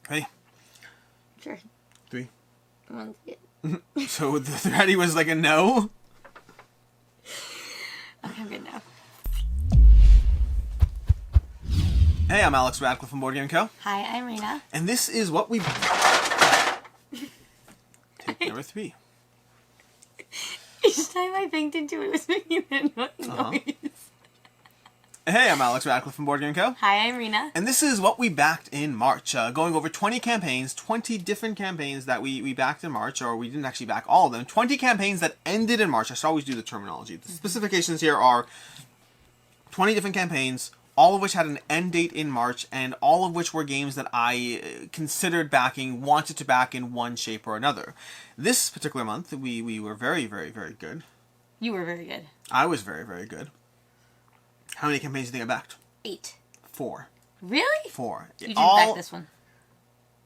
Ready? Sure. 3. Okay, So the ready was like a no? I'm good now. Hey, I'm Alex Radcliffe from Board Game Co. Hi, I'm Rena. And this is what we... Take number 3. Each time I banged into it, it was making that noise. Hey, I'm Alex Radcliffe from Board Game Co. Hi, I'm Rena. And this is what we backed in March. Going over 20 campaigns, 20 different campaigns that we backed in March, or we didn't actually back all of them. 20 campaigns that ended in March. I should always do the terminology. The specifications here are 20 different campaigns, all of which had an end date in March, and all of which were games that I considered backing, wanted to back in one shape or another. This particular month, we were very, very, very good. You were very good. I was very, very good. How many campaigns do you think I backed? 8. 4. Really? 4. You didn't back this one.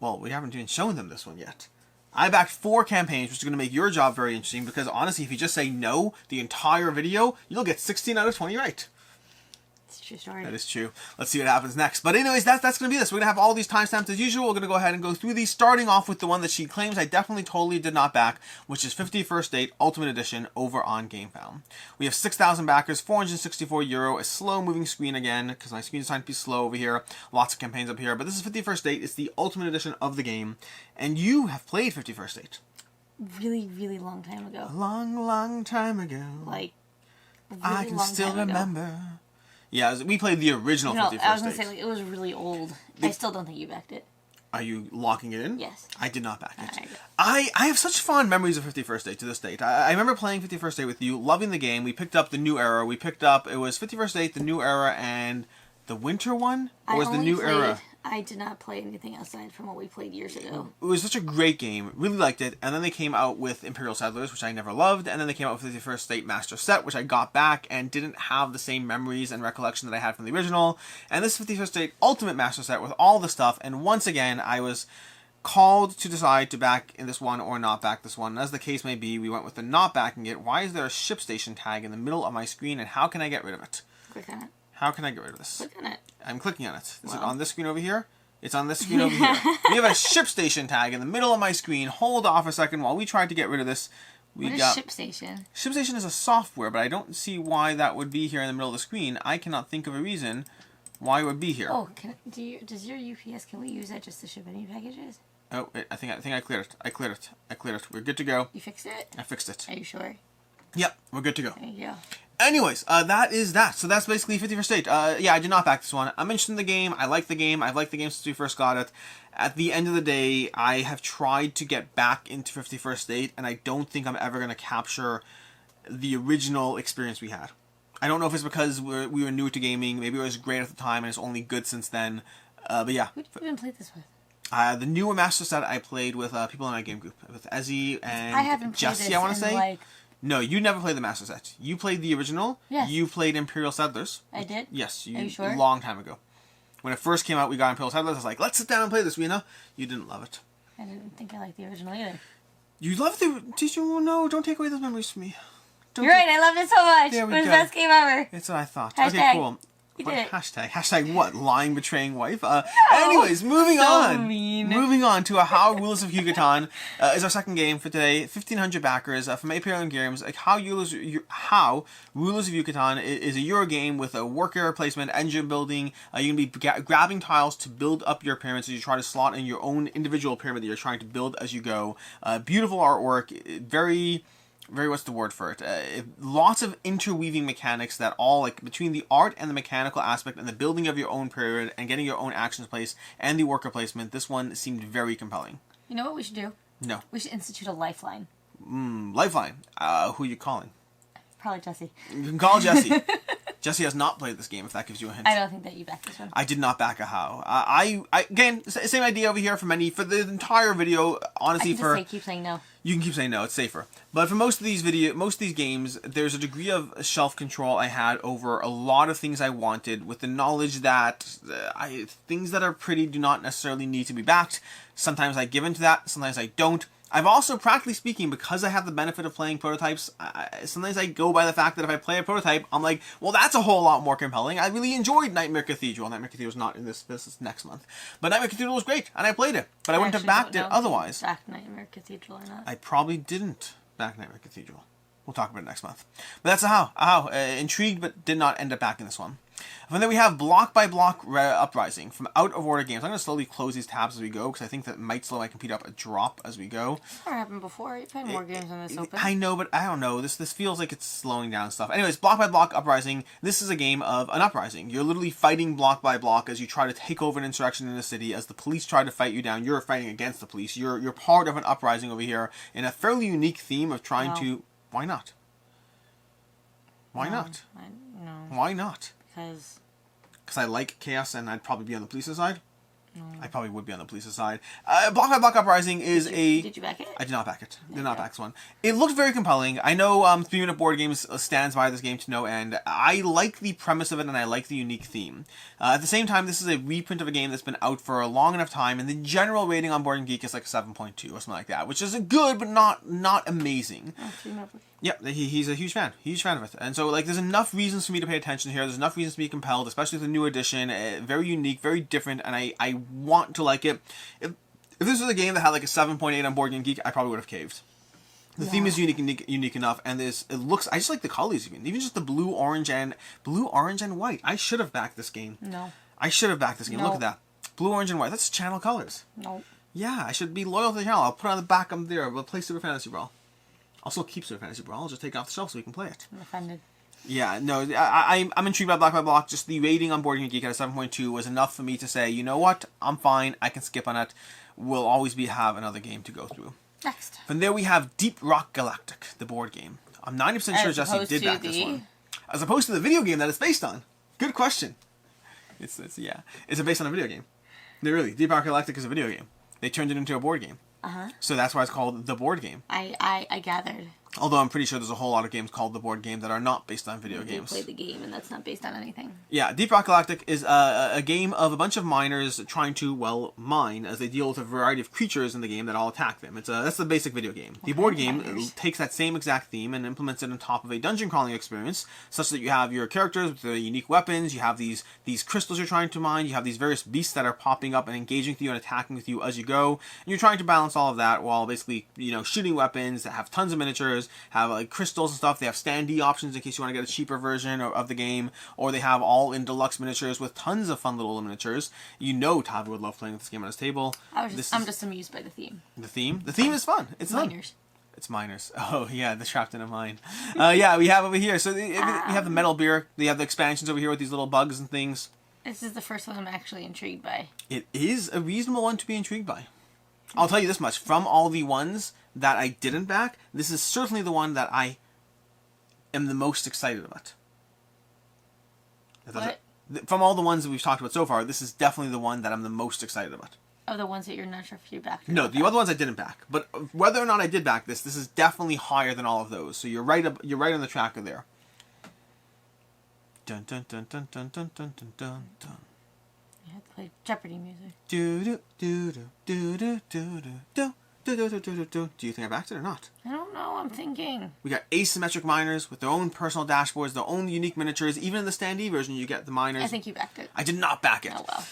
Well, we haven't even shown them this one yet. I backed 4 campaigns, which is going to make your job very interesting, because honestly, if you just say no the entire video, you'll get 16 out of 20 right. It's a true story. That is true. Let's see what happens next. But anyways, that's going to be this. We're going to have all these timestamps as usual. We're going to go ahead and go through these, starting off with the one that she claims I definitely totally did not back, which is 51st Date Ultimate Edition over on GameFound. We have 6,000 backers, €464, a slow-moving screen again, because my screen is trying to be slow over here. Lots of campaigns up here. But this is 51st Date. It's the Ultimate Edition of the game. And you have played 51st Date. Really, really long time ago. A long, long time ago. Like, really I can still remember. Ago. Yeah, we played the original 51st Date. I was going to say, like, it was really old. I still don't think you backed it. Are you locking it in? Yes. I did not back it. Right. I have such fond memories of 51st Date to this date. I remember playing 51st Date with you, loving the game. We picked up the New Era. It was 51st Date, the New Era, and the Winter one? Or was the New Era? I did not play anything aside from what we played years ago. It was such a great game. Really liked it. And then they came out with Imperial Settlers, which I never loved. And then they came out with 51st Date Master Set, which I got back and didn't have the same memories and recollection that I had from the original. And this 51st Date Ultimate Master Set with all the stuff. And once again, I was called to decide to back in this one or not back this one. And as the case may be, we went with the not backing it. Why is there a ship station tag in the middle of my screen, and how can I get rid of it? Click on it. How can I get rid of this? Click on it. I'm clicking on it. Is it on this screen over here? It's on this screen over here. We have a ship station tag in the middle of my screen. Hold off a second while we try to get rid of this. What is ship station? Ship station is a software, but I don't see why that would be here in the middle of the screen. I cannot think of a reason why it would be here. Oh, does your UPS, can we use that just to ship any packages? Oh, I think I cleared it. I cleared it. We're good to go. You fixed it? I fixed it. Are you sure? Yep, we're good to go. There you go. Anyways, that is that. So that's basically 51st Date. Yeah, I did not back this one. I'm interested in the game. I like the game. I've liked the game since we first got it. At the end of the day, I have tried to get back into 51st Date, and I don't think I'm ever going to capture the original experience we had. I don't know if it's because we were new to gaming. Maybe it was great at the time, and it's only good since then. But yeah. Who did you even play this with? The newer Master Set I played with people in my game group. With Ezzy and Jesse, I want to say. Like... No, you never played the Master Set. You played the original. Yes. You played Imperial Settlers. I did? Yes. Are you sure? A long time ago. When it first came out, we got Imperial Settlers. I was like, let's sit down and play this, Rena. You didn't love it. I didn't think I liked the original either. You loved the... Did you? No, don't take away those memories from me. You're right, I loved it so much. It was the best game ever. It's what I thought. Hashtag. Okay, cool. You did it. Hashtag? Hashtag what? Lying, betraying wife? No, anyways, moving so on. Mean. Moving on to Ahau, Rulers of Yucatan is our second game for today. 1,500 backers from Imperial Games. Ahau, Rulers of Yucatan is a Euro game with a work area placement, engine building. You're going to be grabbing tiles to build up your pyramids as you try to slot in your own individual pyramid that you're trying to build as you go. Beautiful artwork. Very, what's the word for it? Lots of interweaving mechanics that all, like, between the art and the mechanical aspect and the building of your own pyramid and getting your own actions placed and the worker placement, this one seemed very compelling. You know what we should do? No. We should institute a lifeline. Lifeline. Who are you calling? Probably Jesse. You can call Jesse. Jesse has not played this game, if that gives you a hint. I don't think that you backed this one. I did not back Ahau. Again, same idea over here for the entire video. Honestly, keep saying no. You can keep saying no, it's safer. But for most of these games, there's a degree of self control I had over a lot of things I wanted, with the knowledge that things that are pretty do not necessarily need to be backed. Sometimes I give into that, sometimes I don't. I've also, practically speaking, because I have the benefit of playing prototypes, sometimes I go by the fact that if I play a prototype, I'm like, well, that's a whole lot more compelling. I really enjoyed Nightmare Cathedral. Nightmare Cathedral is not in this is next month. But Nightmare Cathedral was great, and I played it. But I wouldn't have backed it otherwise. Back Nightmare Cathedral or not? I probably didn't back Nightmare Cathedral. We'll talk about it next month. But that's Ahau. Intrigued, but did not end up backing this one. And then we have Block by Block Uprising from Out of Order Games. I'm going to slowly close these tabs as we go, because I think that might slow my computer up a drop as we go. That's never happened before. You've played more games than this open. I know, but I don't know. This feels like it's slowing down stuff. Anyways, Block by Block Uprising. This is a game of an uprising. You're literally fighting block by block as you try to take over an insurrection in the city. As the police try to fight you down, you're fighting against the police. You're part of an uprising over here in a fairly unique theme of trying to... Why not? Why not? No. Why not? Because I like chaos and I'd probably be on the police's side. No. I probably would be on the police's side. Block by Block Uprising is Did you back it? I did not back it. Did not back this one. It looked very compelling. I know 3-Minute Board Games stands by this game to no end. I like the premise of it and I like the unique theme. At the same time, this is a reprint of a game that's been out for a long enough time, and the general rating on Board and Geek is like 7.2 or something like that, which is a good but not amazing. Yeah, he's a huge fan of it, and so like there's enough reasons for me to pay attention here. There's enough reasons to be compelled, especially the new edition, very unique, very different, and I want to like it. If this was a game that had like a 7.8 on Board Game Geek, I probably would have caved. The theme is unique enough, and it looks. I just like the colors even just the blue, orange, and white. I should have backed this game. No. I should have backed this game. No. Look at that, blue, orange, and white. That's channel colors. No. Yeah, I should be loyal to the channel. I'll put it on the back up there. We'll play Super Fantasy Brawl. I'll still keep Super Fantasy Brawl. I'll just take it off the shelf so we can play it. I'm offended. Yeah, no, I'm intrigued by Block by Block. Just the rating on Board Game Geek at a 7.2 was enough for me to say, you know what, I'm fine. I can skip on it. We'll always have another game to go through. Next. From there we have Deep Rock Galactic, the board game. I'm 90% sure Jesse did back this one. As opposed to the video game that it's based on. Good question. It's based on a video game. Really, Deep Rock Galactic is a video game. They turned it into a board game. So that's why it's called the board game. I gathered. Although I'm pretty sure there's a whole lot of games called the board game that are not based on video games. Play the game, and that's not based on anything. Yeah, Deep Rock Galactic is a game of a bunch of miners trying to, well, mine as they deal with a variety of creatures in the game that all attack them. That's the basic video game. The board game takes that same exact theme and implements it on top of a dungeon crawling experience, such that you have your characters with their unique weapons, you have these crystals you're trying to mine, you have these various beasts that are popping up and engaging with you and attacking with you as you go, and you're trying to balance all of that while basically, shooting weapons that have tons of miniatures, have like crystals and stuff. They have standee options in case you want to get a cheaper version of the game, or they have all in deluxe miniatures with tons of fun little miniatures. Tavi would love playing with this game on his table. I'm just amused by the theme. The theme is fun. It's miners. Fun. It's miners. Oh yeah, the trapped in a mine. Yeah, we have over here. So we have the metal beer. They have the expansions over here with these little bugs and things. This is the first one I'm actually intrigued by. It is a reasonable one to be intrigued by. I'll tell you this much. From all the ones that I didn't back, this is certainly the one that I am the most excited about. What? From all the ones that we've talked about so far, this is definitely the one that I'm the most excited about. Of the ones that you're not sure if you backed? No, the other ones I didn't back. But whether or not I did back this is definitely higher than all of those. So you're right on the track of there. Dun dun dun dun dun dun dun dun dun dun. You have to play Jeopardy music. Do do do do do do do do. Do you think I backed it or not? I don't know. I'm thinking. We got asymmetric miners with their own personal dashboards, their own unique miniatures. Even in the standee version, you get the miners. I think you backed it. I did not back it. Oh, well.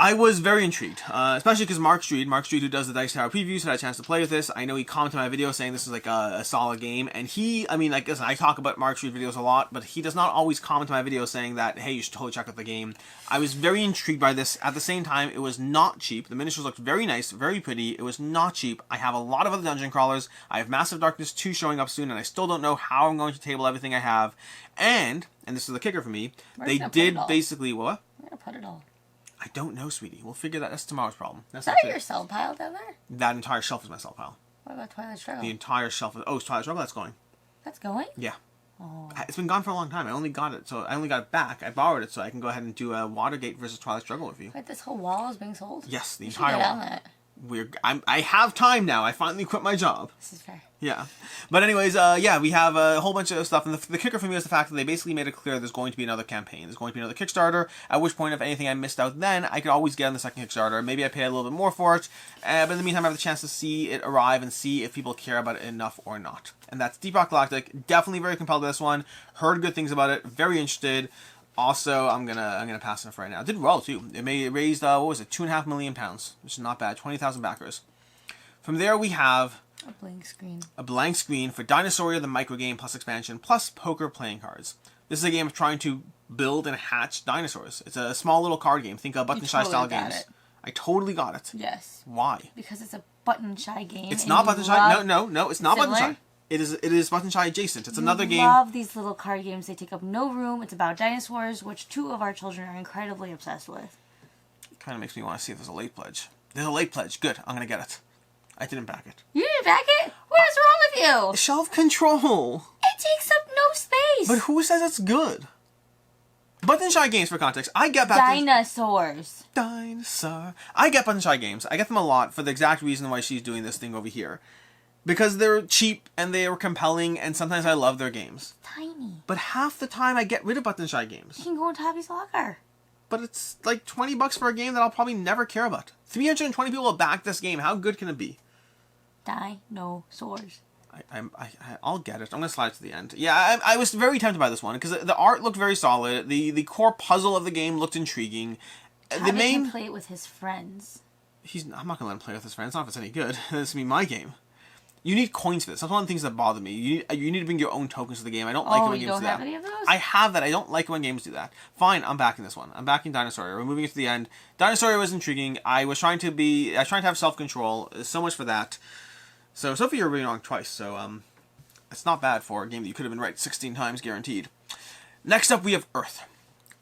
I was very intrigued, especially because Mark Street, who does the Dice Tower previews, had a chance to play with this. I know he commented on my video saying this is like a solid game, and listen, I talk about Mark Street videos a lot, but he does not always comment on my videos saying that, hey, you should totally check out the game. I was very intrigued by this. At the same time, it was not cheap. The miniatures looked very nice, very pretty. It was not cheap. I have a lot of other dungeon crawlers. I have Massive Darkness 2 showing up soon, and I still don't know how I'm going to table everything I have. And this is the kicker for me, they did basically, what? Where to put it all? I don't know, sweetie. We'll figure that. That's tomorrow's problem. Is that your sell pile down there? That entire shelf is my sell pile. What about Twilight Struggle? The entire shelf is... Oh, it's Twilight Struggle? That's going. That's going? Yeah. Oh. It's been gone for a long time. I only got it back. I borrowed it so I can go ahead and do a Watergate versus Twilight Struggle review. Wait, this whole wall is being sold? Yes, the you entire should get wall. on that. I have time now. I finally quit my job. This is fair. Yeah. But anyways, we have a whole bunch of stuff. And the kicker for me is the fact that they basically made it clear there's going to be another campaign. There's going to be another Kickstarter, at which point, if anything I missed out then, I could always get on the second Kickstarter. Maybe I pay a little bit more for it. But in the meantime, I have the chance to see it arrive and see if people care about it enough or not. And that's Deep Rock Galactic. Definitely very compelled by this one. Heard good things about it. Very interested. Also, I'm gonna pass it for right now. It did well, too. It raised, £2.5 million, which is not bad. 20,000 backers. From there, we have... A blank screen. A blank screen for Dinosauria, the microgame plus expansion, plus poker playing cards. This is a game of trying to build and hatch dinosaurs. It's a small little card game. Think of button-shy style games. It. I totally got it. Yes. Why? Because it's a button-shy game. It's not button-shy. No, it's not button-shy. It is button-shy adjacent. It's another game. I love these little card games. They take up no room. It's about dinosaurs, which 2 of our children are incredibly obsessed with. It kind of makes me want to see if there's a late pledge. There's a late pledge. Good. I'm going to get it. I didn't back it. You didn't back it? What is wrong with you? Shelf control. It takes up no space. But who says it's good? Button-shy games, for context. I get back Dinosaurs. Dinosaur. I get button-shy games. I get them a lot for the exact reason why she's doing this thing over here. Because they're cheap and they are compelling, and sometimes I love their games. Tiny. But half the time I get rid of button-shy games. You can go into Hobby's Locker. But it's like $20 for a game that I'll probably never care about. 320 people will back this game. How good can it be? Dinosaurs. I'll get it. I'm going to slide to the end. Yeah, I was very tempted by this one because the art looked very solid. The core puzzle of the game looked intriguing. Hobby can play it with his friends. I'm not going to let him play with his friends. Not if it's any good. This is my game. You need coins for this. That's one of the things that bother me. You need to bring your own tokens to the game. I don't like it when games do that. You don't have any of those? I have that. I don't like it when games do that. Fine, I'm backing this one. I'm backing Dinosauria. We're moving it to the end. Dinosauria was intriguing. I was trying to have self-control. So much for that. So far you're really wrong twice. So it's not bad for a game that you could have been right 16 times guaranteed. Next up we have Earth.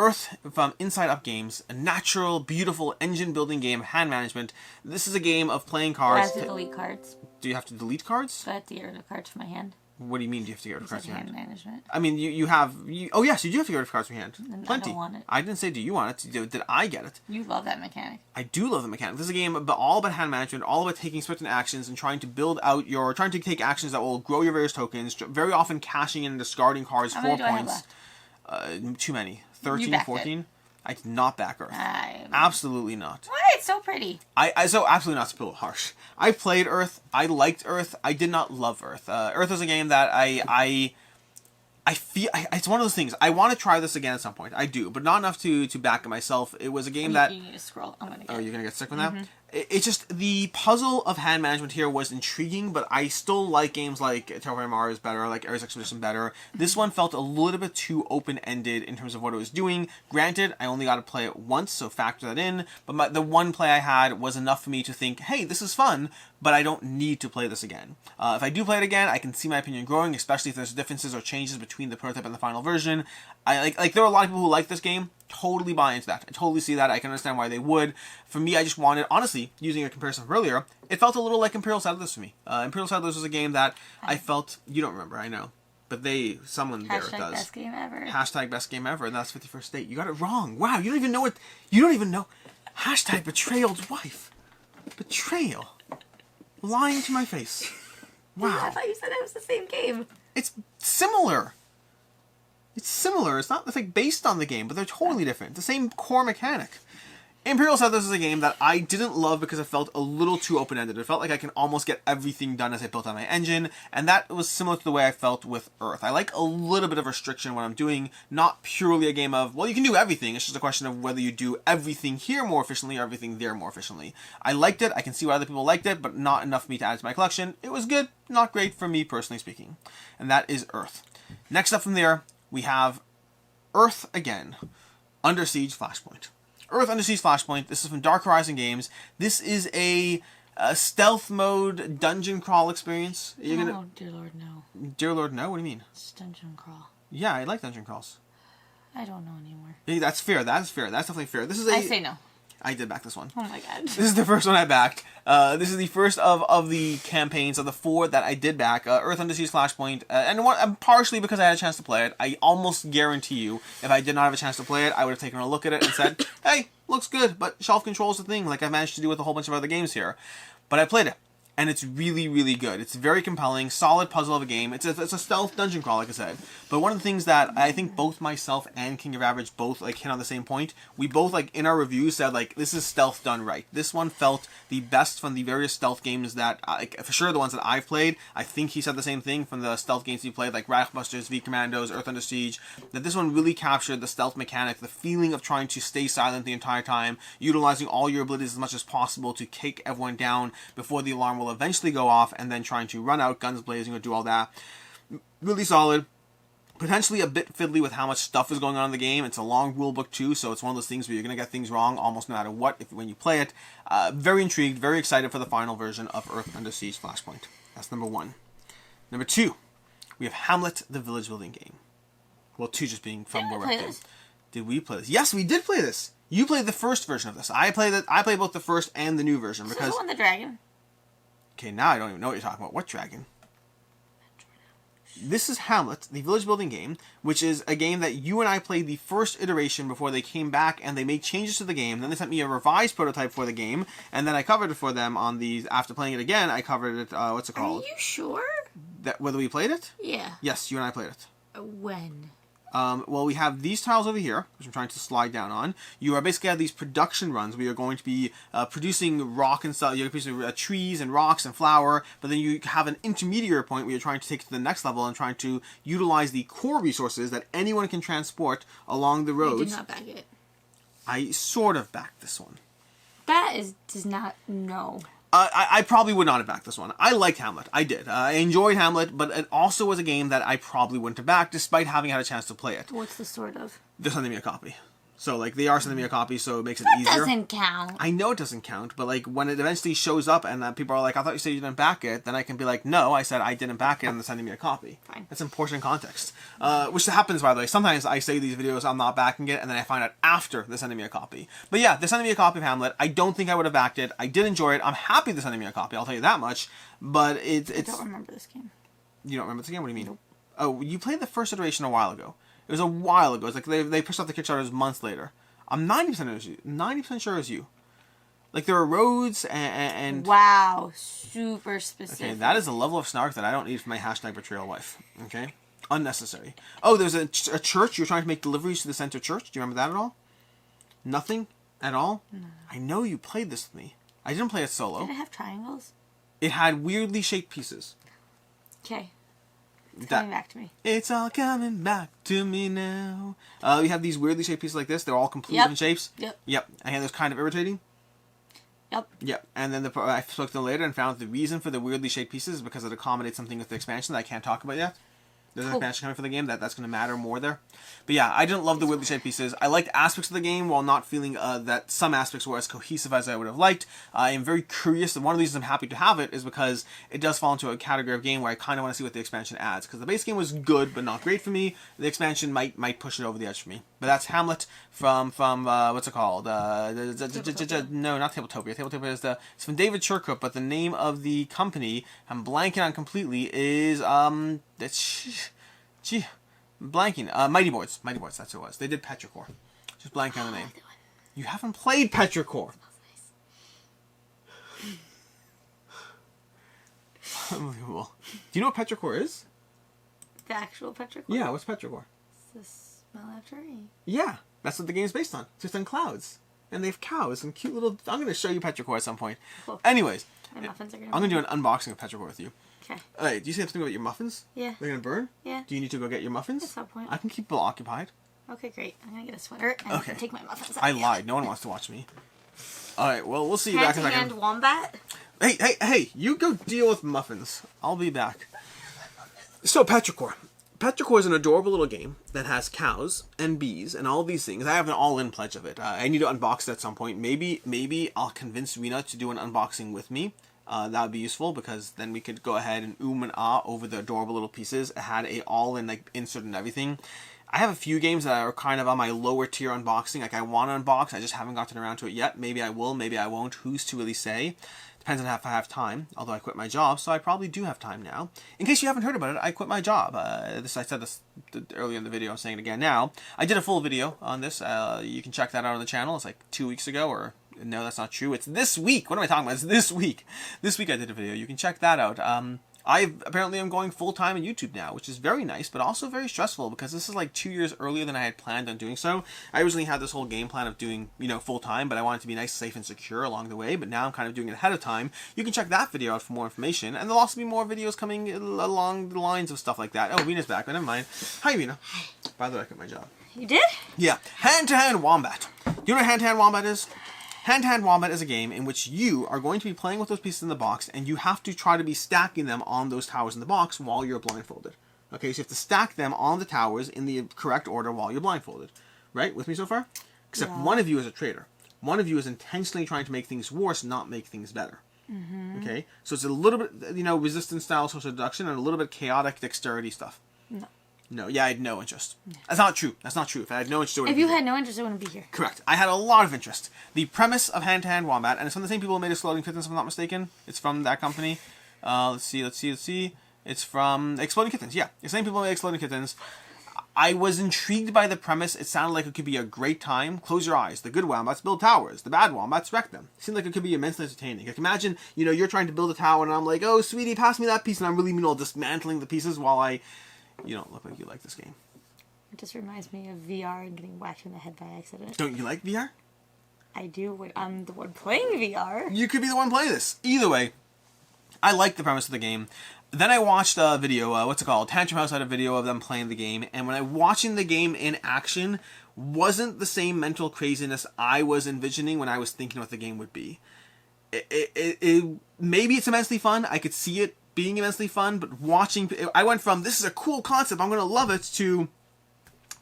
Earth from Inside Up Games, a natural, beautiful engine-building game of hand management. This is a game of playing cards. Do I have to delete cards? Do you have to delete cards? Do I have to get rid of cards from my hand? What do you mean? Do you have to get rid of cards from your hand? Hand management. I mean, you have. Oh yes, you do have to get rid of cards from your hand. Plenty. I don't want it. I didn't say do you want it. Did I get it? You love that mechanic. I do love the mechanic. This is a game all about hand management, all about taking certain actions and trying to build out trying to take actions that will grow your various tokens. Very often cashing in and discarding cards. How 4 many do points. I have left? Too many. 13, 14. I did not back Earth. Absolutely not. Why? It's so pretty. So absolutely not to harsh. I played Earth. I liked Earth. I did not love Earth. Earth is a game that I feel it's one of those things. I want to try this again at some point. I do, but not enough to back it myself. It was a game that you need to scroll. I'm gonna get. Oh, you're gonna get sick with that. It's just the puzzle of hand management here was intriguing, but I still like games like Terraforming Mars better, like Ares Expedition better. This one felt a little bit too open-ended in terms of what it was doing. Granted, I only got to play it once, so factor that in, but the one play I had was enough for me to think, hey, this is fun, but I don't need to play this again. If I do play it again, I can see my opinion growing, especially if there's differences or changes between the prototype and the final version. I like there are a lot of people who like this game. Totally buy into that. I totally see that. I can understand why they would. For me, I just wanted, honestly, using a comparison from earlier, it felt a little like Imperial Settlers for me. Imperial Settlers was a game that I felt, you don't remember, I know, but someone there does. Hashtag best game ever. Hashtag best game ever, and that's 51st State. You got it wrong. Wow, you don't even know. Hashtag betrayal's wife. Betrayal. Lying to my face. Wow. I thought you said it was the same game. It's similar. It's not like based on the game, but they're totally different. The same core mechanic. Imperial Settlers is a game that I didn't love because it felt a little too open-ended. It felt like I can almost get everything done as I built on my engine, and that was similar to the way I felt with Earth. I like a little bit of restriction when I'm doing, not purely a game of, well, you can do everything. It's just a question of whether you do everything here more efficiently or everything there more efficiently. I liked it. I can see why other people liked it, but not enough for me to add to my collection. It was good, not great for me personally speaking. And that is Earth. Next up from there, we have Earth again, Under Siege Flashpoint. Earth Under Siege Flashpoint. This is from Dark Horizon Games. This is a stealth mode dungeon crawl experience. Dear Lord, no. Dear Lord, no? What do you mean? It's dungeon crawl. Yeah, I like dungeon crawls. I don't know anymore. Yeah, that's fair. That's fair. That's definitely fair. I say no. I did back this one. Oh my god. This is the first one I backed. This is the first of the campaigns of the 4 that I did back. Earth Under Siege Flashpoint, and partially because I had a chance to play it. I almost guarantee you, if I did not have a chance to play it, I would have taken a look at it and said, hey, looks good, but shelf control is a thing, like I've managed to do with a whole bunch of other games here. But I played it. And it's really, really good. It's very compelling, solid puzzle of a game. It's a stealth dungeon crawl, like I said. But one of the things that I think both myself and King of Average both like hit on the same point, we both like in our reviews said like this is stealth done right. This one felt the best from the various stealth games that, like, for sure the ones that I've played. I think he said the same thing from the stealth games he played, like Rackbusters, V Commandos, Earth Under Siege. That this one really captured the stealth mechanic, the feeling of trying to stay silent the entire time, utilizing all your abilities as much as possible to take everyone down before the alarm will eventually go off, and then trying to run out, guns blazing, or do all that. Really solid. Potentially a bit fiddly with how much stuff is going on in the game. It's a long rule book too, so it's one of those things where you're going to get things wrong almost no matter what when you play it. Very intrigued, very excited for the final version of Earth Under Siege Flashpoint. That's number 1. Number 2, we have Hamlet, the village building game. Well, 2 just being from Warpgate. Did we play this? Yes, we did play this. You played the first version of this. I played both the first and the new version because. This is the one with the dragon. Okay, now I don't even know what you're talking about. What dragon? This is Hamlet, the village building game, which is a game that you and I played the first iteration before they came back and they made changes to the game. Then they sent me a revised prototype for the game, and then I covered it for them on the. After playing it again, I covered it. What's it called? Are you sure? That whether we played it? Yeah. Yes, you and I played it. When? Well, we have these tiles over here, which I'm trying to slide down on. You are basically have these production runs where you're going to be producing rock and stuff. You're producing trees and rocks and flour, but then you have an intermediate point where you're trying to take it to the next level and trying to utilize the core resources that anyone can transport along the roads. I did not back it. I sort of backed this one. That does not, no. I probably would not have backed this one. I liked Hamlet. I did. I enjoyed Hamlet, but it also was a game that I probably wouldn't have backed, despite having had a chance to play it. What's the sort of? They're sending me a copy. So, like, they are sending me a copy, so it makes it That easier. doesn't count. I know it doesn't count, but, like, when it eventually shows up and people are like, I thought you said you didn't back it, then I can be like, no, I said I didn't back it, and they're sending me a copy. Fine. That's important context. Which happens, by the way. Sometimes I say these videos, I'm not backing it, and then I find out after they're sending me a copy. But yeah, they're sending me a copy of Hamlet. I don't think I would have backed it. I did enjoy it. I'm happy they're sending me a copy, I'll tell you that much. But it's... I don't remember this game. You don't remember this game? What do you mean? Nope. Oh, you played the first iteration a while ago. It was a while ago. It's like they pushed off the Kickstarters months later. I'm 90% sure it was you. Like, there are roads and... Wow, super specific. Okay, that is a level of snark that I don't need for my hashtag betrayal wife. Okay? Unnecessary. Oh, there's a church. You're trying to make deliveries to the center church. Do you remember that at all? Nothing at all? No. I know you played this with me. I didn't play it solo. Did it have triangles? It had weirdly shaped pieces. Okay. It's coming back to me. It's all coming back to me now. We have these weirdly shaped pieces like this. They're all completely different shapes. Yep. Yep. And it's kind of irritating. Yep. Yep. And then I spoke to them later and found the reason for the weirdly shaped pieces is because it accommodates something with the expansion that I can't talk about yet. There's an expansion coming for the game that's going to matter more there. But yeah, I didn't love the weirdly shaped pieces. I liked aspects of the game while not feeling that some aspects were as cohesive as I would have liked. I am very curious, and one of the reasons I'm happy to have it is because it does fall into a category of game where I kind of want to see what the expansion adds. Because the base game was good, but not great for me. The expansion might push it over the edge for me. But that's Hamlet from what's it called? No, not Tabletopia. Tabletopia is it's from David Churkup, but the name of the company I'm blanking on completely is blanking. Mighty Boards. Mighty Boards. That's who it was. They did Petrichor. Just blanking on the name. You haven't played Petrichor. Unbelievable. Do you know what Petrichor is? The actual Petrichor? Yeah. What's Petrichor? It's the smell after rain. Yeah, that's what the game is based on. It's just on clouds. And they have cows and cute little... I'm going to show you Petrichor at some point. Cool. Anyways, my muffins are gonna I'm going to do an unboxing of Petrichor with you. Okay. Hey, do you say something about your muffins? Yeah. They're going to burn? Yeah. Do you need to go get your muffins? At some point. I can keep Bill occupied. Okay, great. I'm going to get a sweater and take my muffins out. I lied. No one wants to watch me. Alright, well, we'll see you back in a second. Wombat? Hey, you go deal with muffins. I'll be back. So, Petrichor. Petrichor is an adorable little game that has cows and bees and all these things. I have an all-in pledge of it. I need to unbox it at some point. Maybe I'll convince Rena to do an unboxing with me. That would be useful because then we could go ahead and and ah over the adorable little pieces. It had a all-in like insert and everything. I have a few games that are kind of on my lower tier unboxing. Like, I want to unbox, I just haven't gotten around to it yet. Maybe I will, maybe I won't. Who's to really say? Depends on if I have time. Although I quit my job, so I probably do have time now. In case you haven't heard about it, I quit my job. I said this earlier in the video. I'm saying it again now. I did a full video on this. You can check that out on the channel. It's like 2 weeks ago, or no, that's not true. It's this week. What am I talking about? It's this week. This week I did a video. You can check that out. I apparently am going full-time on YouTube now, which is very nice, but also very stressful because this is like 2 years earlier than I had planned on doing so. I originally had this whole game plan of doing, full-time, but I wanted to be nice, safe, and secure along the way, but now I'm kind of doing it ahead of time. You can check that video out for more information, and there'll also be more videos coming along the lines of stuff like that. Oh, Rena's back, but never mind. Hi, Rena. By the way, I quit my job. You did? Yeah. Hand-to-hand wombat. Do you know what hand-to-hand wombat is? Hand-to-hand wombat is a game in which you are going to be playing with those pieces in the box, and you have to try to be stacking them on those towers in the box while you're blindfolded. Okay, so you have to stack them on the towers in the correct order while you're blindfolded. Right? With me so far? Except one of you is a traitor. One of you is intentionally trying to make things worse, not make things better. Mm-hmm. Okay? So it's a little bit, resistance style social deduction and a little bit chaotic dexterity stuff. No, yeah, I had no interest. That's not true. That's not true. If I had no interest, if you had no interest, I wouldn't be here. Correct. I had a lot of interest. The premise of Hand-to-Hand Wombat, and it's from the same people who made Exploding Kittens, if I'm not mistaken. It's from that company. Let's see. It's from Exploding Kittens, yeah. The same people who made Exploding Kittens. I was intrigued by the premise. It sounded like it could be a great time. Close your eyes. The good wombats build towers. The bad wombats wreck them. It seemed like it could be immensely entertaining. Like, imagine, you're trying to build a tower, and I'm like, oh, sweetie, pass me that piece, and I'm really, dismantling the pieces while I... You don't look like you like this game. It just reminds me of VR and getting whacked in the head by accident. Don't you like VR? I do when I'm the one playing VR. You could be the one playing this. Either way, I like the premise of the game. Then I watched a video, Tantrum House had a video of them playing the game, and when I watching the game in action, wasn't the same mental craziness I was envisioning when I was thinking what the game would be. Maybe it's immensely fun. I could see it being immensely fun, but watching, I went from, this is a cool concept, I'm going to love it, to,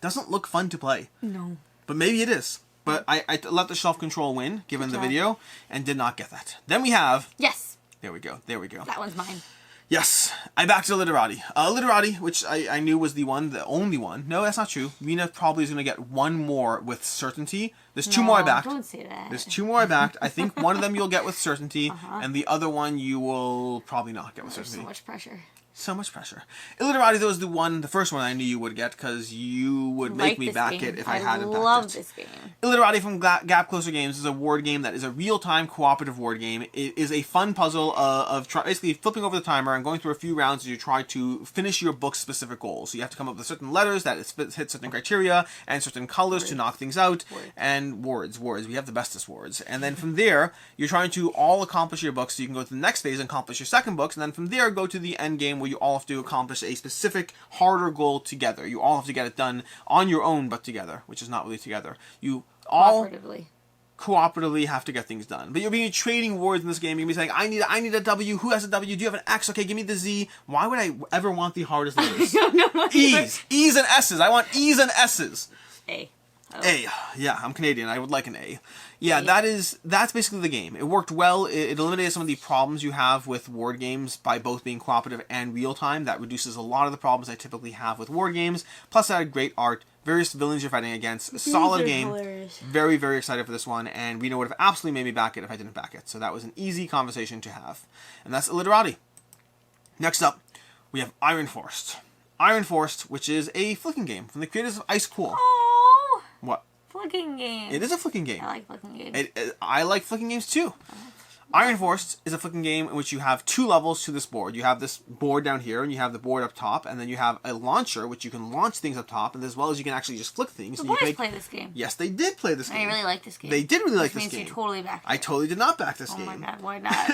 doesn't look fun to play. No. But maybe it is. But I let the self-control win, given the video, and did not get that. Then we have... Yes. There we go. That one's mine. Yes. I backed Iliterrati. Iliterrati, which I knew was the only one. No, that's not true. Rena probably is going to get one more with certainty. There's two more I backed. Don't say that. There's two more I backed. I think one of them you'll get with certainty, and the other one you will probably not get with certainty. So much pressure. So much pressure. Iliterrati, though, was the first one I knew you would get, because you would make me back it if I hadn't backed it. I love this game. Iliterrati from Gap Closer Games is a ward game that is a real-time cooperative ward game. It is a fun puzzle of basically flipping over the timer and going through a few rounds as you try to finish your book's specific goals. So you have to come up with certain letters that hit certain criteria and certain colors to knock things out, and words. We have the bestest words. And then from there, you're trying to all accomplish your book so you can go to the next phase and accomplish your second books, and then from there go to the end game where you all have to accomplish a specific harder goal together. You all have to get it done on your own, but together, which is not really together. You all cooperatively have to get things done. But you'll be trading words in this game. You'll be saying, I need a W. Who has a W? Do you have an X? Okay, give me the Z. Why would I ever want the hardest letters? E's and S's. I want E's and S's. A. Oh. A. Yeah, I'm Canadian. I would like an A. Yeah, that's basically the game. It worked well. It eliminated some of the problems you have with ward games by both being cooperative and real-time. That reduces a lot of the problems I typically have with ward games. Plus, it had great art, various villains you're fighting against. A solid game. Hilarious. Very, very excited for this one. And Reno would have absolutely made me back it if I didn't back it. So that was an easy conversation to have. And that's Iliterrati. Next up, we have Iron Forest. Iron Forest, which is a flicking game from the creators of Ice Cool. Oh! What? Flicking game. It is a flicking game. I like flicking games. I like flicking games too. Iron Forest is a flicking game in which you have two levels to this board. You have this board down here, and you have the board up top, and then you have a launcher, which you can launch things up top, and as well as you can actually just flick things. The boys play this game. Yes, they did play this game. I really like this game. They did really like this game. Which means you totally backed it. I totally did not back this game. Oh my god, why not?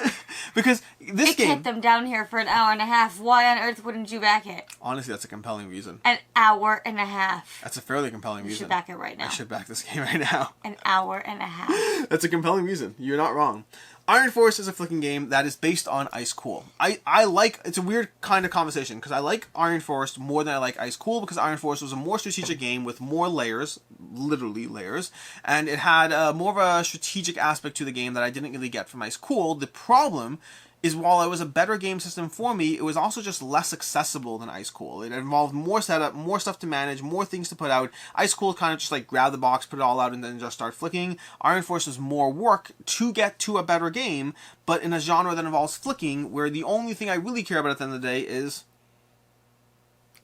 Because this game... It kept them down here for an hour and a half. Why on earth wouldn't you back it? Honestly, that's a compelling reason. An hour and a half. That's a fairly compelling reason. You should back it right now. I should back this game right now. An hour and a half. That's a compelling reason. You're not wrong. Iron Forest is a flicking game that is based on Ice Cool. I like, it's a weird kind of conversation, because I like Iron Forest more than I like Ice Cool, because Iron Forest was a more strategic game with more layers, literally layers, and it had more of a strategic aspect to the game that I didn't really get from Ice Cool. The problem is while it was a better game system for me, it was also just less accessible than Ice Cool. It involved more setup, more stuff to manage, more things to put out. Ice Cool kind of just like grab the box, put it all out, and then just start flicking. Iron Force was more work to get to a better game, but in a genre that involves flicking, where the only thing I really care about at the end of the day is...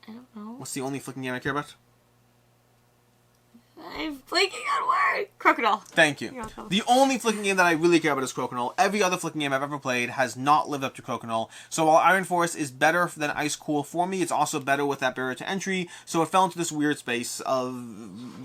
I don't know. What's the only flicking game I care about? I'm blanking on word. Crocodile. Thank you. The only flicking game that I really care about is Crokinole. Every other flicking game I've ever played has not lived up to Crokinole. So while Iron Force is better than Ice Cool for me, it's also better with that barrier to entry. So it fell into this weird space of,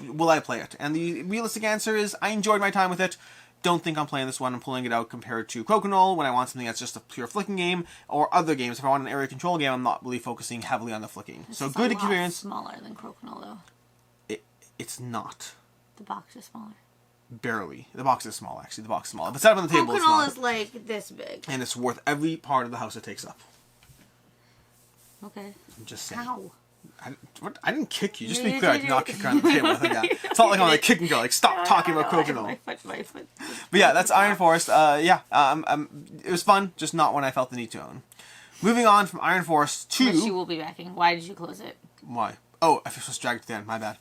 will I play it? And the realistic answer is, I enjoyed my time with it. Don't think I'm playing this one and pulling it out compared to Crokinole when I want something that's just a pure flicking game, or other games. If I want an area control game, I'm not really focusing heavily on the flicking. This so is good a lot experience. Smaller than Crokinole though. It's not. The box is smaller. Barely. The box is small, actually. The box is small. But set up on the table, it's Crokinole not. is like this big. And it's worth every part of the house it takes up. Okay. I'm just saying. How? I didn't kick you. Just to be clear, I did not kick her on the table. It's not like I'm like kicking girl. Like, stop talking about Crokinole. My foot. But yeah, that's Iron Force. It was fun, just not one I felt the need to own. Moving on from Iron Force to... Which you will be backing. Why did you close it? Why? Oh, I was dragged to the end. My bad.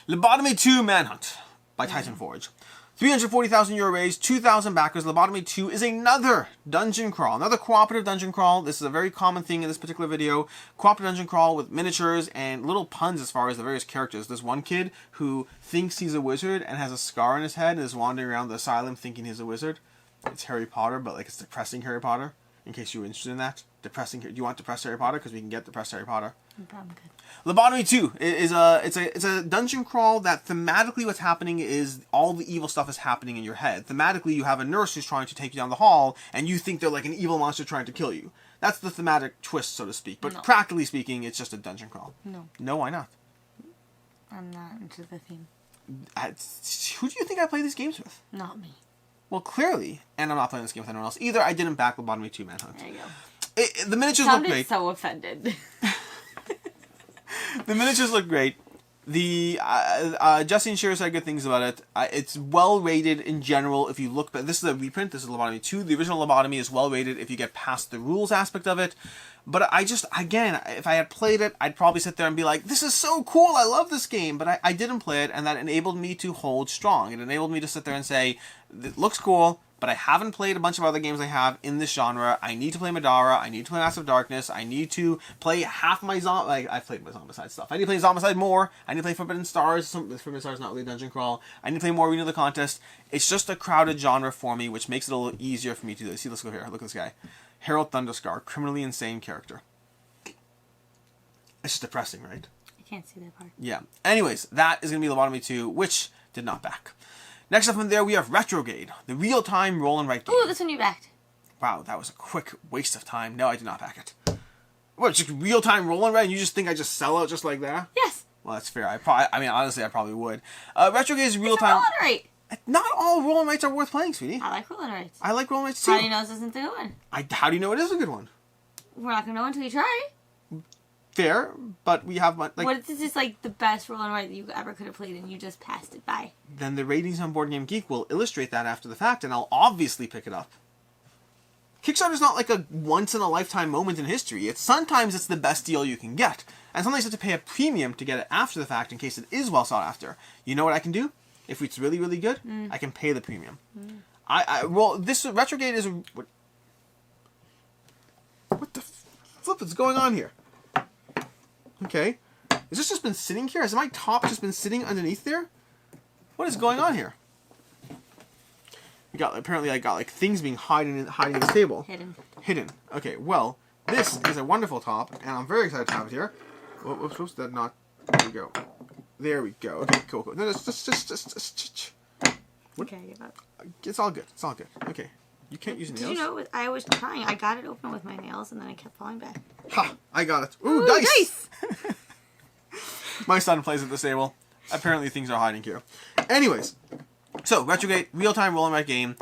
Lobotomy 2 Manhunt by Titan Forge. 340,000 euro raised, 2,000 backers. Lobotomy 2 is another dungeon crawl, another cooperative dungeon crawl. This is a very common thing in this particular video. Cooperative dungeon crawl with miniatures and little puns as far as the various characters. There's one kid who thinks he's a wizard and has a scar on his head and is wandering around the asylum thinking he's a wizard. It's Harry Potter, but like it's depressing Harry Potter, in case you're interested in that. Depressing. Do you want depressed Harry Potter? Because we can get depressed Harry Potter. I'm probably good. Lobotomy 2 is a dungeon crawl that thematically what's happening is all the evil stuff is happening in your head. Thematically, you have a nurse who's trying to take you down the hall, and you think they're like an evil monster trying to kill you. That's the thematic twist, so to speak. But practically speaking, it's just a dungeon crawl. No. No, why not? I'm not into the theme. Who do you think I play these games with? Not me. Well, clearly. And I'm not playing this game with anyone else. Either I didn't back Lobotomy 2 Manhunt. There you go. The miniatures look great. So offended. The miniatures look great. The Justin Shearer said good things about it. It's well rated in general. If you look, but this is a reprint. This is Lobotomy 2. The original Lobotomy is well rated if you get past the rules aspect of it. But I just, again, if I had played it, I'd probably sit there and be like, "This is so cool! I love this game." But I didn't play it, and that enabled me to hold strong. It enabled me to sit there and say, "It looks cool." But I haven't played a bunch of other games I have in this genre. I need to play Madara. I need to play Massive Darkness. I need to play half my I've played my Zombicide stuff. I need to play Zombicide more. I need to play Forbidden Stars. Forbidden Stars is not really a dungeon crawl. I need to play more Arena of the Contest. It's just a crowded genre for me, which makes it a little easier for me to do. See, let's go here. Look at this guy. Harold Thunderscar. Criminally insane character. It's just depressing, right? I can't see that part. Yeah. Anyways, that is going to be Lobotomy 2, which did not back. Next up from there, we have Retrograde, the real-time roll and write game. Ooh, this one you backed. Wow, that was a quick waste of time. No, I did not back it. What, just real-time roll and write, and you just think I just sell out just like that? Yes. Well, that's fair. Honestly, I probably would. Retrograde is real-time... Roll and write. Not all roll and writes are worth playing, sweetie. I like roll and writes. I like roll and writes, too. How do you know this isn't the good one? How do you know it is a good one? We're not going to know until you try. Fair, but we have... Like, what if this is like the best roll and write that you ever could have played and you just passed it by? Then the ratings on Board Game Geek will illustrate that after the fact, and I'll obviously pick it up. Kickstarter's not like a once-in-a-lifetime moment in history. Sometimes it's the best deal you can get, and sometimes you have to pay a premium to get it after the fact in case it is well sought after. You know what I can do? If it's really, really good, I can pay the premium. This Retrograde is... What the flip is going on here? Okay. Has this just been sitting here? Has my top just been sitting underneath there? What is going on here? Apparently I got like things being hiding in this table. Hidden. Okay, well, this is a wonderful top, and I'm very excited to have it here. Whoops, that not... There we go. There we go. Okay, cool. No, just... What? Okay, I give up. It's all good. It's all good. Okay. You can't use nails. Did you know I was trying? I got it open with my nails, and then I kept falling back. Ha! I got it. Ooh, dice! My son plays at this table. Apparently things are hiding here. Anyways, so Retrograde, real-time roll and write game.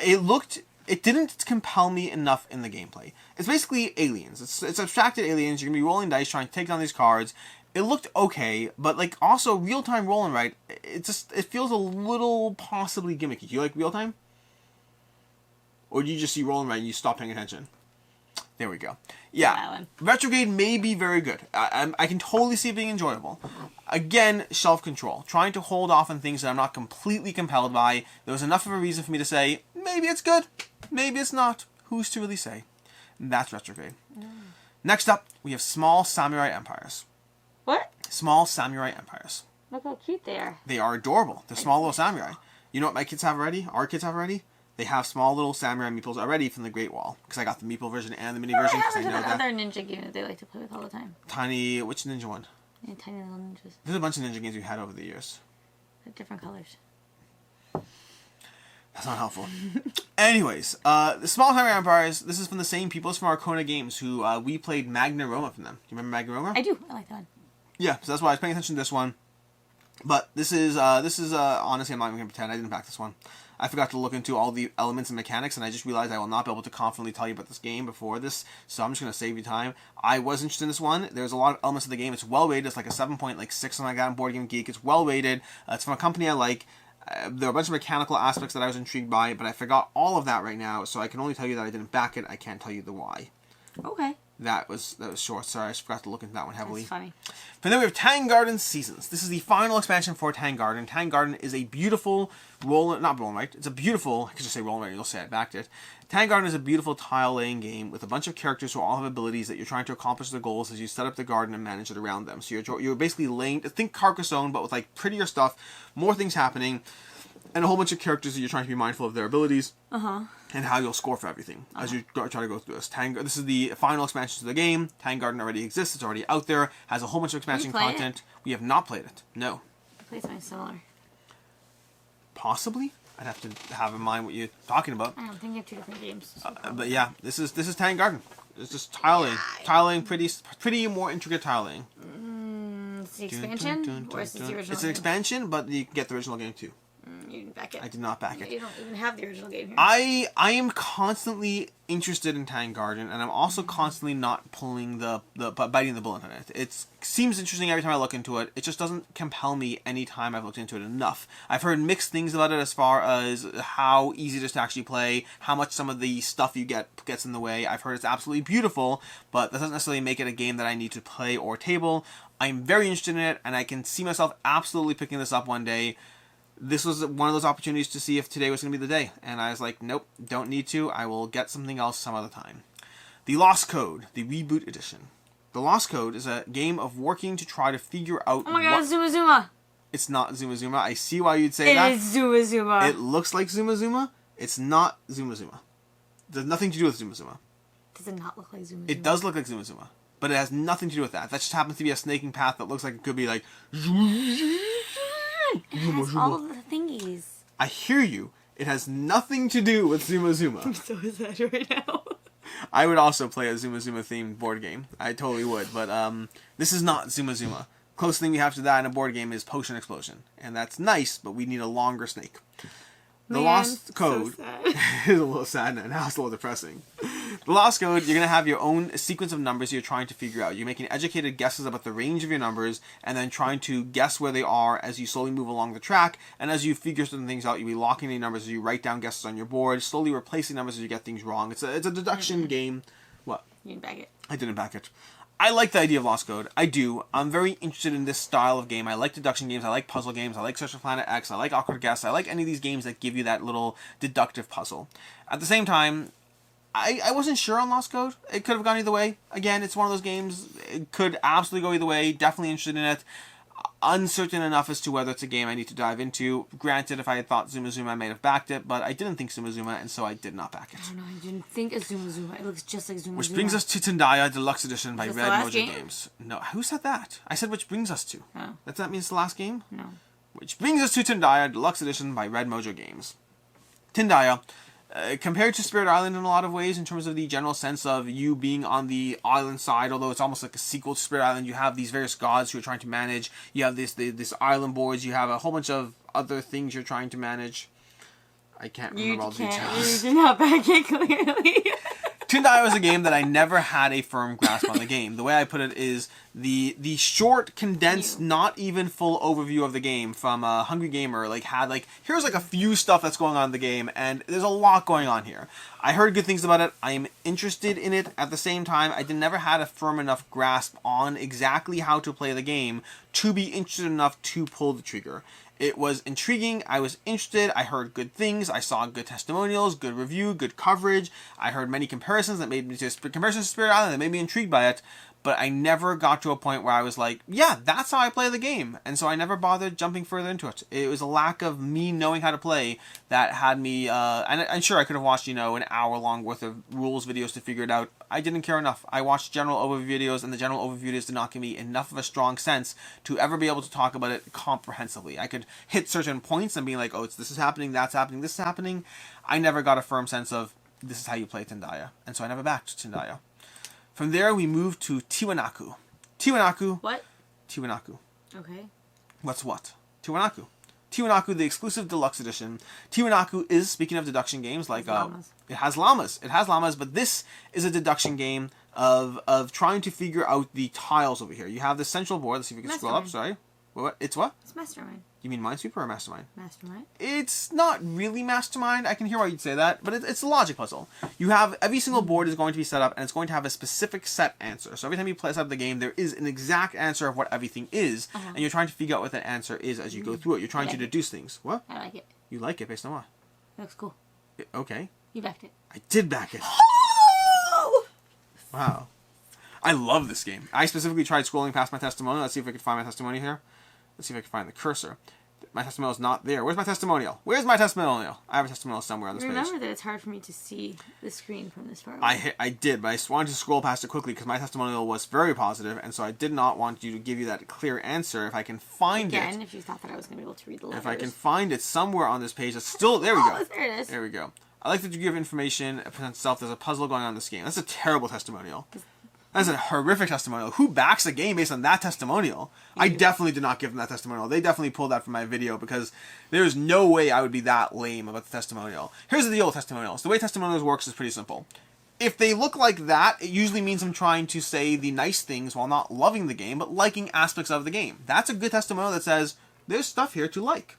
It didn't compel me enough in the gameplay. It's basically aliens. It's abstracted aliens. You're gonna be rolling dice, trying to take down these cards. It looked okay, but like also real-time roll and write. It feels a little possibly gimmicky. Do you like real-time? Or do you just see rolling right and you stop paying attention? There we go. That Yeah, one. Retrograde may be very good. I can totally see it being enjoyable. Again, self-control. Trying to hold off on things that I'm not completely compelled by. There was enough of a reason for me to say, maybe it's good, maybe it's not. Who's to really say? That's Retrograde. Next up, we have Small Samurai Empires. What? Small Samurai Empires. Look how cute they are. They are adorable. They're small little samurai. You know what my kids have already? Our kids have already? They have small little samurai meeples already from the Great Wall. Because I got the meeple version and the mini version. Because I know that. Other ninja game that they like to play with all the time. Tiny, which ninja one? Yeah, tiny little ninjas. There's a bunch of ninja games we've had over the years. They're different colors. That's not helpful. Anyways, the Small Samurai Empires, this is from the same people as from Arcona Games, who we played Magna Roma from them. Do you remember Magna Roma? I do. I like that one. Yeah, so that's why I was paying attention to this one. But this is honestly, I'm not even going to pretend I didn't back this one. I forgot to look into all the elements and mechanics, and I just realized I will not be able to confidently tell you about this game before this, so I'm just going to save you time. I was interested in this one. There's a lot of elements of the game. It's well rated. It's like a 7.6 something like that on Board Game Geek. It's well rated. It's from a company I like. There are a bunch of mechanical aspects that I was intrigued by, but I forgot all of that right now, so I can only tell you that I didn't back it. I can't tell you the why. Okay. That was short. Sorry, I forgot to look into that one heavily. That's funny. But then we have Tang Garden Seasons. This is the final expansion for Tang Garden. Tang Garden is a beautiful not rolling right. It's a beautiful, I could just say rolling right, you'll say I backed it. Tang Garden is a beautiful tile-laying game with a bunch of characters who all have abilities that you're trying to accomplish their goals as you set up the garden and manage it around them. So you're basically laying, think Carcassonne, but with like prettier stuff, more things happening, and a whole bunch of characters that you're trying to be mindful of their abilities. And how you'll score for everything as you try to go through this. This is the final expansion to the game. Tang Garden already exists. It's already out there. Has a whole bunch of expansion content. We have not played it. No. I played something similar. Possibly. I'd have to have in mind what you're talking about. I don't think you have two different games. So But yeah, this is Tang Garden. It's just tiling. Tiling, pretty more intricate tiling. it's the expansion? Or is it the original It's an game? expansion, but you get the original game too. You didn't back it. I did not back it. You don't even have the original game here. I am constantly interested in Tang Garden, and I'm also constantly not pulling biting the bullet on it. It seems interesting every time I look into it. It just doesn't compel me any time I've looked into it enough. I've heard mixed things about it as far as how easy it is to actually play, how much some of the stuff you get gets in the way. I've heard it's absolutely beautiful, but that doesn't necessarily make it a game that I need to play or table. I'm very interested in it, and I can see myself absolutely picking this up one day. This was one of those opportunities to see if today was going to be the day. And I was like, nope, don't need to. I will get something else some other time. The Lost Code, the Reboot Edition. The Lost Code is a game of working to try to figure out Oh my god, Zuma Zuma! It's not Zuma Zuma. I see why you'd say that. It is Zuma Zuma. It looks like Zuma Zuma. It's not Zuma Zuma. There's nothing to do with Zuma Zuma. Does it not look like Zuma Zuma? It does look like Zuma Zuma. But it has nothing to do with that. That just happens to be a snaking path that looks like it could be like... It has all of the thingies. I hear you. It has nothing to do with Zuma Zuma. I'm so sad right now. I would also play a Zuma Zuma themed board game. I totally would. But this is not Zuma Zuma. Closest thing we have to that in a board game is Potion Explosion. And that's nice, but we need a longer snake. The Lost Code is a little sad and now it's a little depressing. The Lost Code, you're going to have your own sequence of numbers you're trying to figure out. You're making educated guesses about the range of your numbers and then trying to guess where they are as you slowly move along the track. And as you figure certain things out, you'll be locking any numbers as you write down guesses on your board, slowly replacing numbers as you get things wrong. It's a deduction game. What? You didn't back it. I didn't back it. I like the idea of Lost Code. I do. I'm very interested in this style of game. I like deduction games. I like puzzle games. I like Search for Planet X. I like Awkward Guess. I like any of these games that give you that little deductive puzzle. At the same time, I wasn't sure on Lost Code. It could have gone either way. Again, it's one of those games. It could absolutely go either way. Definitely interested in it. Uncertain enough as to whether it's a game I need to dive into. Granted, if I had thought Zuma Zuma, I may have backed it, but I didn't think Zuma Zuma, and so I did not back it. I don't know, I didn't think of Zuma Zuma. It looks just like Zuma Zuma. Which brings us to Tindaya Deluxe Edition by Is this Red the last Mojo game? Games. No, who said that? I said which brings us to. Oh. Does that mean it's the last game? No. Which brings us to Tindaya Deluxe Edition by Red Mojo Games. Tindaya, compared to Spirit Island in a lot of ways, in terms of the general sense of you being on the island side, although it's almost like a sequel to Spirit Island, you have these various gods who are trying to manage. You have this island boards. You have a whole bunch of other things you're trying to manage. I can't remember all the details. You did not back it clearly. Tindaya was a game that I never had a firm grasp on the game. The way I put it is the short, condensed, not even full overview of the game from Hungry Gamer had here's a few stuff that's going on in the game, and there's a lot going on here. I heard good things about it. I am interested in it. At the same time, I never had a firm enough grasp on exactly how to play the game to be interested enough to pull the trigger. It was intriguing. I was interested. I heard good things. I saw good testimonials, good review, good coverage. I heard many comparisons that made me comparisons to Spirit Island that made me intrigued by it. But I never got to a point where I was like, yeah, that's how I play the game. And so I never bothered jumping further into it. It was a lack of me knowing how to play that had me, and sure, I could have watched, an hour-long worth of rules videos to figure it out. I didn't care enough. I watched general overview videos, and the general overview videos did not give me enough of a strong sense to ever be able to talk about it comprehensively. I could hit certain points and be like, oh, this is happening, that's happening, this is happening. I never got a firm sense of, this is how you play Tindaya. And so I never backed Tindaya. From there, we moved to Tiwanaku. Tiwanaku. What? Tiwanaku. Okay. What's what? Tiwanaku. Tiwanaku, the exclusive deluxe edition. Tiwanaku is, speaking of deduction games, it has llamas. It has llamas, but this is a deduction game of trying to figure out the tiles over here. You have the central board. Let's see if we can scroll up. Sorry. What? It's what? It's Mastermind. You mean Minesweeper or Mastermind? Mastermind. It's not really Mastermind. I can hear why you'd say that, but it's a logic puzzle. You have every single board is going to be set up, and it's going to have a specific set answer. So every time you play set up the game, there is an exact answer of what everything is, and you're trying to figure out what that answer is as you go through it. You're trying to deduce things. What? I like it. You like it based on what? It looks cool. Okay. You backed it. I did back it. Wow. I love this game. I specifically tried scrolling past my testimonial. Let's see if I can find my testimonial here. Let's see if I can find the cursor. My testimonial is not there. Where's my testimonial? Where's my testimonial? I have a testimonial somewhere on this page. Remember that it's hard for me to see the screen from this far away. I did, but I wanted to scroll past it quickly because my testimonial was very positive, and so I did not want you to give you that clear answer. If I can find it... Again, if you thought that I was going to be able to read the letters. If I can find it somewhere on this page, that's still... There we go. There it is. There we go. I like that you give information about itself. There's a puzzle going on in this game. That's a terrible testimonial. That's a horrific testimonial. Who backs a game based on that testimonial? I definitely did not give them that testimonial. They definitely pulled that from my video because there's no way I would be that lame about the testimonial. Here's the deal with testimonials. The way testimonials works is pretty simple. If they look like that, it usually means I'm trying to say the nice things while not loving the game, but liking aspects of the game. That's a good testimonial that says, there's stuff here to like.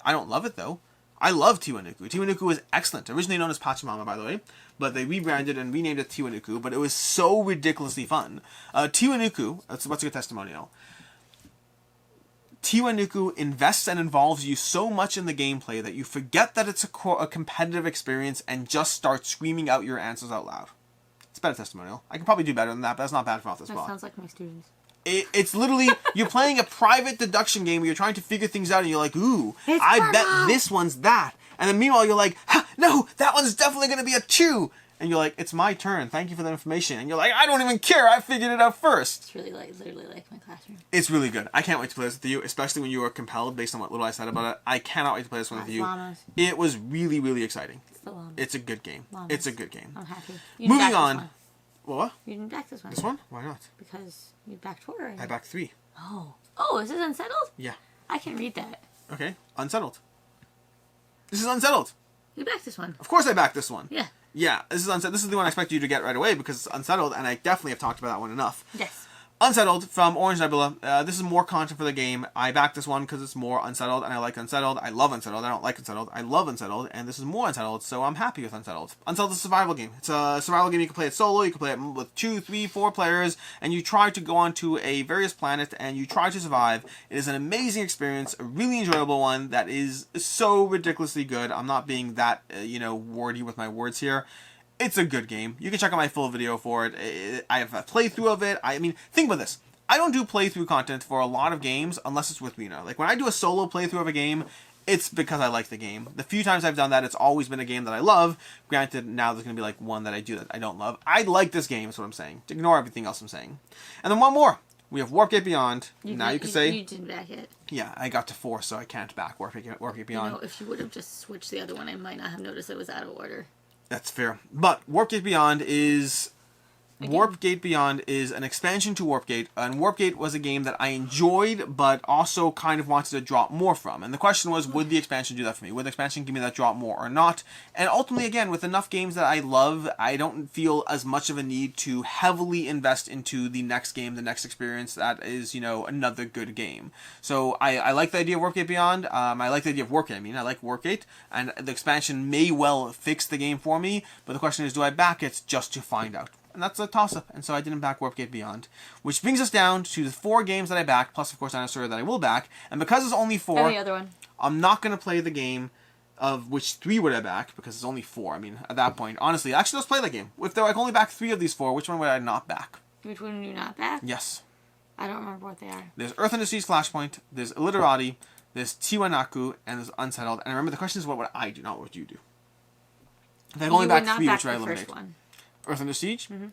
I don't love it, though. I love Tiwanaku. Tiwanaku is excellent. Originally known as Pachamama, by the way. But they rebranded and renamed it Tiwanaku. But it was so ridiculously fun. Tiwanaku, that's what's a good testimonial. Tiwanaku invests and involves you so much in the gameplay that you forget that it's a competitive experience and just start screaming out your answers out loud. It's a better testimonial. I can probably do better than that, but that's not bad for off the spot. That sounds like my students. It's literally, you're playing a private deduction game where you're trying to figure things out and you're like, ooh, I bet this one's that. And then meanwhile you're like, ha, no, that one's definitely going to be a 2. And you're like, it's my turn. Thank you for the information. And you're like, I don't even care. I figured it out first. It's really literally like my classroom. It's really good. I can't wait to play this with you, especially when you are compelled based on what little I said about it. I cannot wait to play this one with you. Llamas. It was really, really exciting. It's the llamas. It's a good game. Llamas. It's a good game. I'm happy. Moving on. What? You didn't back this one. This one? Why not? Because you backed 4 already. I backed 3. Oh, is this Unsettled? Yeah. I can read that. Okay. Unsettled. This is Unsettled. You backed this one. Of course I backed this one. Yeah. Yeah, this is Unsettled. This is the one I expect you to get right away because it's Unsettled, and I definitely have talked about that one enough. Yes. Unsettled from Orange Nebula. This is more content for the game. I backed this one because it's more Unsettled, and I like Unsettled. I love Unsettled. I don't like Unsettled. I love Unsettled, and this is more Unsettled, so I'm happy with Unsettled. Unsettled is a survival game. It's a survival game. You can play it solo. You can play it with 2, 3, 4 players, and you try to go onto a various planet, and you try to survive. It is an amazing experience, a really enjoyable one that is so ridiculously good. I'm not being that, wordy with my words here. It's a good game. You can check out my full video for it. I have a playthrough of it. I mean, think about this. I don't do playthrough content for a lot of games unless it's with Rena. Like, when I do a solo playthrough of a game, it's because I like the game. The few times I've done that, it's always been a game that I love. Granted, now there's going to be, like, one that I do that I don't love. I like this game, is what I'm saying. Ignore everything else I'm saying. And then one more. We have Warpgate Beyond. You can say... You didn't back it. Yeah, I got to 4, so I can't back Warpgate Beyond. If you would have just switched the other one, I might not have noticed it was out of order. That's fair. But Warpgate Beyond is Warpgate Beyond is an expansion to Warpgate, and Warpgate was a game that I enjoyed, but also kind of wanted to drop more from. And the question was, would the expansion do that for me? Would the expansion give me that drop more or not? And ultimately, again, with enough games that I love, I don't feel as much of a need to heavily invest into the next game, the next experience that is, another good game. So I like the idea of Warpgate Beyond. I like the idea of Warpgate. I like Warpgate, and the expansion may well fix the game for me, but the question is, do I back it just to find out? And that's a toss-up, and so I didn't back Warpgate Beyond. Which brings us down to the 4 games that I backed, plus, of course, Dinosauria that I will back. And because it's only 4, and the other one. I'm not going to play the game of which 3 would I back, because it's only 4. At that point, honestly, actually, let's play the game. If I can only back 3 of these 4, which one would I not back? Which one do you not back? Yes. I don't remember what they are. There's Earth Under Siege Flashpoint, there's Iliterrati, there's Tiwanaku, and there's Unsettled. And remember, the question is what would I do, not what you do. If I can only back 3, which would I eliminate? Earth Under Siege? Mm-hmm.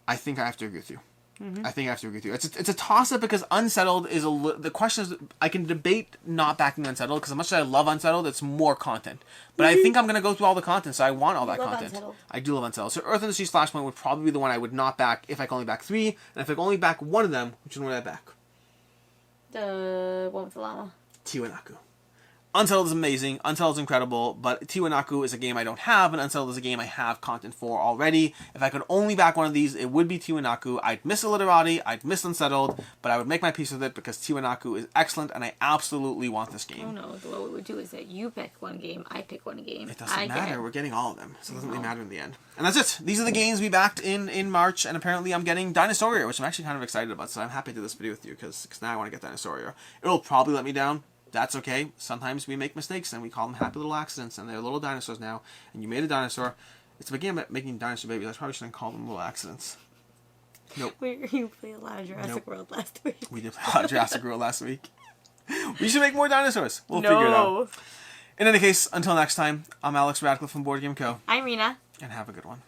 I think I have to agree with you. Mm-hmm. I think I have to agree with you. It's a toss-up because Unsettled is the question is, I can debate not backing Unsettled because as much as I love Unsettled, it's more content. But I think I'm going to go through all the content, so I want all that content. Unsettled. I do love Unsettled. So Earth Under Siege Flashpoint would probably be the one I would not back if I can only back 3. And if I can only back one of them, which one would I back? The one with the llama. Tiwanaku. Unsettled is amazing, Unsettled is incredible, but Tiwanaku is a game I don't have, and Unsettled is a game I have content for already. If I could only back one of these, it would be Tiwanaku. I'd miss Iliterrati, I'd miss Unsettled, but I would make my peace with it because Tiwanaku is excellent, and I absolutely want this game. Oh no, what we would do is that you pick one game, I pick one game. It doesn't matter, we're getting all of them, so it doesn't really matter in the end. And that's it. These are the games we backed in March, and apparently I'm getting Dinosauria, which I'm actually kind of excited about, so I'm happy to do this video with you, because now I want to get Dinosauria. It'll probably let me down. That's okay. Sometimes we make mistakes and we call them happy little accidents, and they're little dinosaurs now. And you made a dinosaur. It's a game about making dinosaur babies. I probably shouldn't call them little accidents. Nope. You played a lot of Jurassic World last week. We did play a lot of Jurassic World last week. We should make more dinosaurs. We'll figure it out. In any case, until next time, I'm Alex Radcliffe from Board Game Co. I'm Rena. And have a good one.